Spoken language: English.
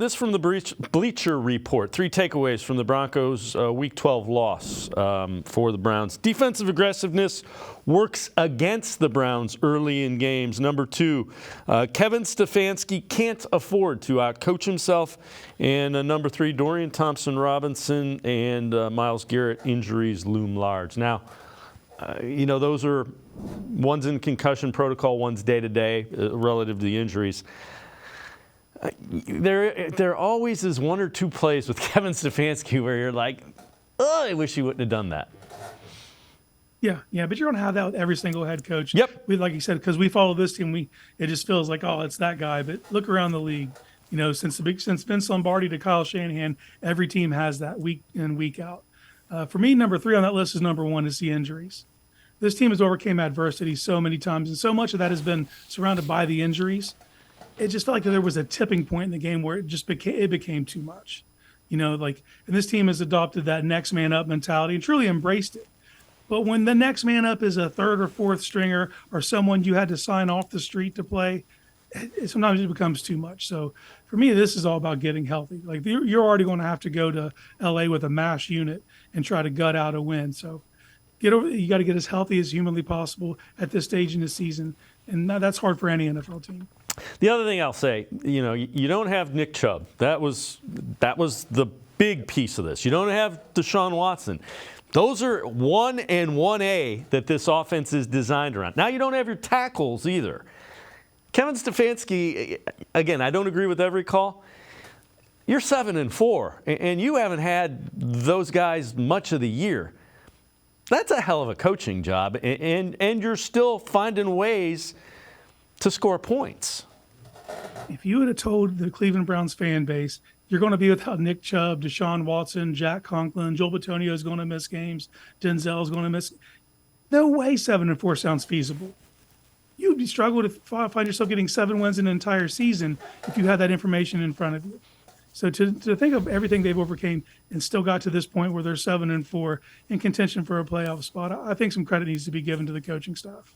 This from the Bleacher Report. 3 takeaways from the Broncos' Week 12 loss for the Browns. Defensive aggressiveness works against the Browns early in games. Number 2, Kevin Stefanski can't afford to outcoach himself. And number 3, Dorian Thompson-Robinson and Myles Garrett injuries loom large. Now, those are one's in concussion protocol, one's day-to-day relative to the injuries. There always is 1 or 2 plays with Kevin Stefanski where you're like, oh, I wish he wouldn't have done that. Yeah, but you're going to have that with every single head coach. Yep. Like you said, because we follow this team, it just feels like, oh, it's that guy. But look around the league. Since Vince Lombardi to Kyle Shanahan, every team has that week in, week out. For me, number 3 on that list is number 1 is the injuries. This team has overcame adversity so many times, and so much of that has been surrounded by the injuries. It just felt like there was a tipping point in the game where it became too much. And this team has adopted that next man up mentality and truly embraced it. But when the next man up is a 3rd or 4th stringer or someone you had to sign off the street to play, sometimes it becomes too much. So for me, this is all about getting healthy. Like you're already going to have to go to LA with a MASH unit and try to gut out a win. So you got to get as healthy as humanly possible at this stage in the season. And that's hard for any NFL team. The other thing I'll say, you don't have Nick Chubb. That was the big piece of this. You don't have Deshaun Watson. Those are 1 and 1A that this offense is designed around. Now you don't have your tackles either. Kevin Stefanski, again, I don't agree with every call. You're 7-4, and you haven't had those guys much of the year. That's a hell of a coaching job, and you're still finding ways to score points. If you would have told the Cleveland Browns fan base, you're going to be without Nick Chubb, Deshaun Watson, Jack Conklin, Joel Bitonio is going to miss games, Denzel is going to miss. No way 7-4 sounds feasible. You'd struggle to find yourself getting 7 wins in an entire season if you had that information in front of you. So to think of everything they've overcame and still got to this point where they're 7-4 in contention for a playoff spot, I think some credit needs to be given to the coaching staff.